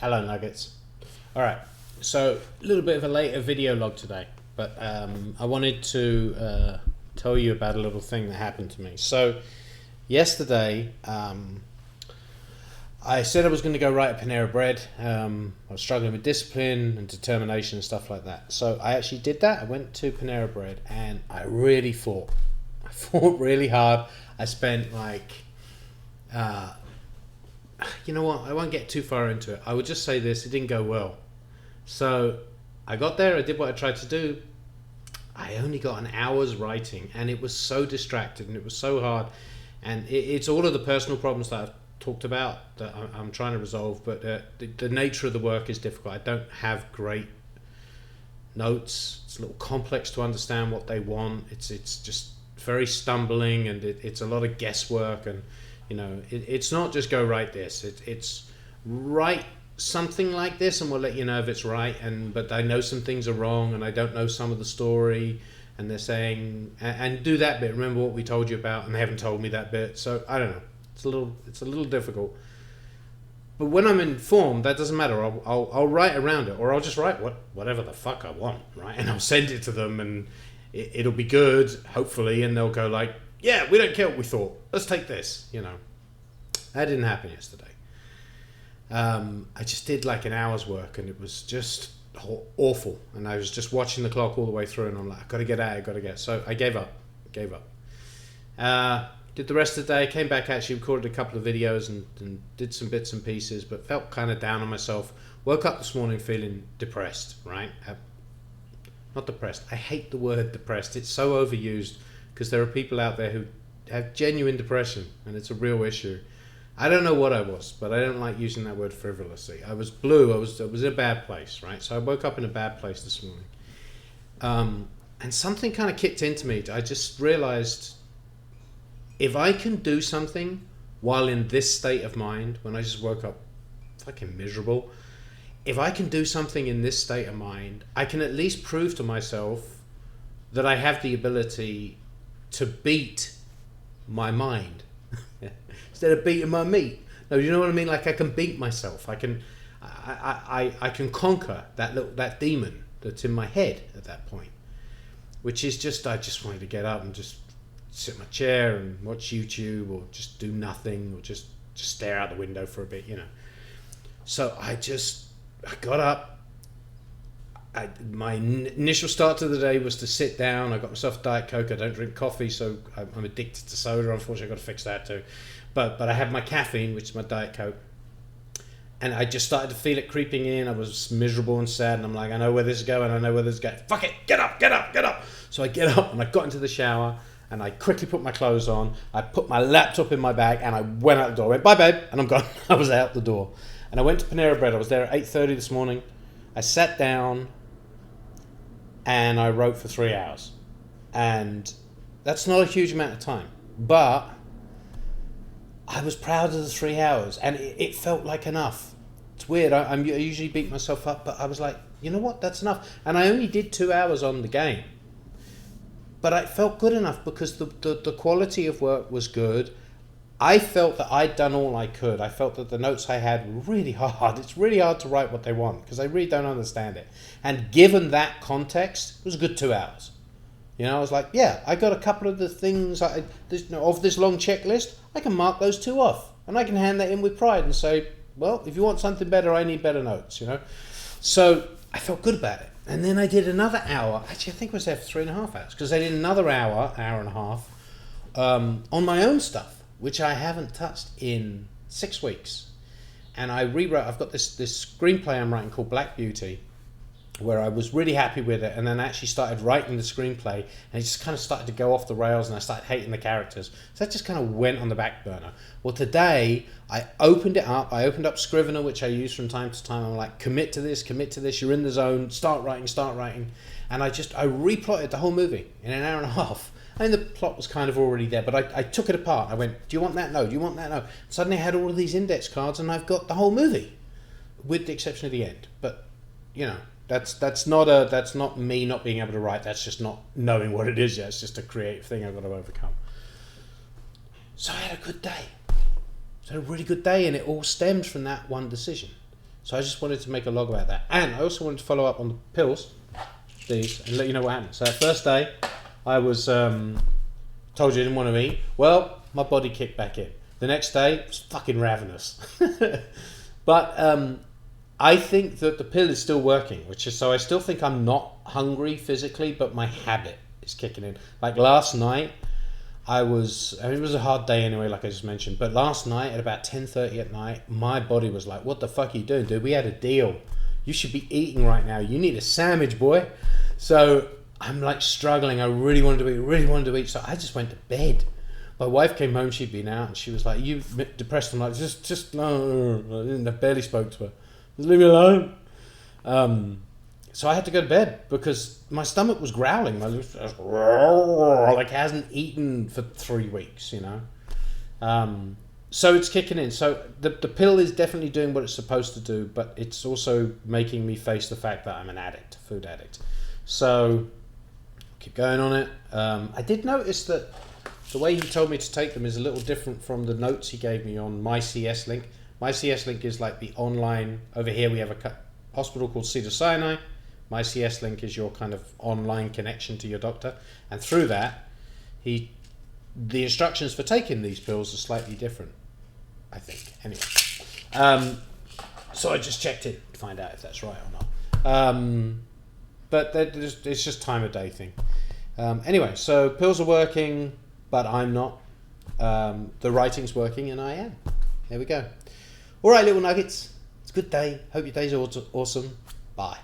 Hello, Nuggets. All right, so a little bit of a later video log today, but I wanted to tell you about a little thing that happened to me. So yesterday, I said I was going to go write a Panera Bread. I was struggling with discipline and determination and stuff like that. So I actually did that. I went to Panera Bread and I really fought. I fought really hard. I spent like... you know what, I won't get too far into it. I would just say this, it didn't go well. So I got there, I did what I tried to do. I only got an hour's writing and it was so distracted and it was so hard. And it's all of the personal problems that I've talked about that I'm trying to resolve, but the nature of the work is difficult. I don't have great notes. It's a little complex to understand what they want. It's just very stumbling and it's a lot of guesswork, and you know, it's not just go write this. It's write something like this, and we'll let you know if it's right. But I know some things are wrong, and I don't know some of the story. And they're saying, and do that bit. Remember what we told you about, and they haven't told me that bit. So I don't know. It's a little difficult. But when I'm informed, that doesn't matter. I'll write around it, or I'll just write whatever the fuck I want, right? And I'll send it to them, and it'll be good, hopefully, and they'll go like, yeah, we don't care what we thought. Let's take this, you know. That didn't happen yesterday. I just did like an hour's work and it was just awful. And I was just watching the clock all the way through and I'm like, I've got to get out, So I gave up. Did the rest of the day, came back, actually recorded a couple of videos and did some bits and pieces, but felt kind of down on myself. Woke up this morning feeling depressed, right? Not depressed. I hate the word depressed. It's so overused. Because there are people out there who have genuine depression and it's a real issue. I don't know what I was, but I don't like using that word frivolously. I was blue. I was in a bad place, right? So I woke up in a bad place this morning. And something kind of kicked into me. I just realized if I can do something while in this state of mind, when I just woke up fucking miserable, if I can do something in this state of mind, I can at least prove to myself that I have the ability to beat my mind instead of beating my meat. No, you know what I mean? Like I can beat myself. I can conquer that demon that's in my head at that point, which is just, I just wanted to get up and just sit in my chair and watch YouTube or just do nothing or just stare out the window for a bit, you know. So I got up. My initial start to the day was to sit down. I got myself a Diet Coke. I don't drink coffee, so I'm addicted to soda. Unfortunately, I've got to fix that too. But I have my caffeine, which is my Diet Coke. And I just started to feel it creeping in. I was miserable and sad, and I'm like, I know where this is going. Fuck it, get up. So I get up, and I got into the shower, and I quickly put my clothes on. I put my laptop in my bag, and I went out the door. I went, bye, babe, and I'm gone. I was out the door. And I went to Panera Bread. I was there at 8:30 this morning. I sat down, and I wrote for 3 hours. And that's not a huge amount of time. But I was proud of the 3 hours, and it felt like enough. It's weird. I usually beat myself up, but I was like, you know what? That's enough. And I only did 2 hours on the game. But it felt good enough because the quality of work was good. I felt that I'd done all I could. I felt that the notes I had were really hard. It's really hard to write what they want because I really don't understand it. And given that context, it was a good 2 hours. You know, I was like, yeah, I got a couple of the things of this long checklist. I can mark those 2 off. And I can hand that in with pride and say, well, if you want something better, I need better notes, you know. So I felt good about it. And then I did another hour. Actually, I think I was there for 3.5 hours because I did another hour and a half on my own stuff, which I haven't touched in 6 weeks. And I rewrote, I've got this screenplay I'm writing called Black Beauty, where I was really happy with it, and then I actually started writing the screenplay, and it just kind of started to go off the rails, and I started hating the characters. So that just kind of went on the back burner. Well, today, I opened up Scrivener, which I use from time to time. I'm like, commit to this, you're in the zone, start writing. And I replotted the whole movie in an hour and a half. I mean, the plot was kind of already there, but I took it apart. I went, do you want that? No. Do you want that? No. Suddenly I had all of these index cards, and I've got the whole movie, with the exception of the end. But, you know, that's not me not being able to write. That's just not knowing what it is yet. It's just a creative thing I've got to overcome. So I had a good day. So I had a really good day, and it all stemmed from that one decision. So I just wanted to make a log about that. And I also wanted to follow up on the pills, these, and let you know what happened. So that first day, I was told you I didn't want to eat. Well, my body kicked back in. The next day, it was fucking ravenous. But I think that the pill is still working, so I still think I'm not hungry physically, but my habit is kicking in. Like last night, it was a hard day anyway, like I just mentioned, but last night at about 10:30 at night, my body was like, what the fuck are you doing, dude? We had a deal. You should be eating right now. You need a sandwich, boy. So I'm like struggling. I really wanted to eat, so I just went to bed. My wife came home, she'd been out, and she was like, you depressed? I'm like, just no. I barely spoke to her. Just leave me alone. So I had to go to bed because my stomach was growling. Like it hasn't eaten for 3 weeks, you know. So it's kicking in. So the pill is definitely doing what it's supposed to do, but it's also making me face the fact that I'm an addict, food addict. So keep going on it. I did notice that the way he told me to take them is a little different from the notes he gave me on My CS Link. My CS Link is like the online. Over here we have a hospital called Cedars-Sinai. My CS Link is your kind of online connection to your doctor, and through that, the instructions for taking these pills are slightly different, I think. Anyway, so I just checked in to find out if that's right or not. But it's just time of day thing. Anyway, so pills are working, but I'm not. The writing's working, and I am. There we go. All right, little nuggets. It's a good day. Hope your day's awesome. Bye.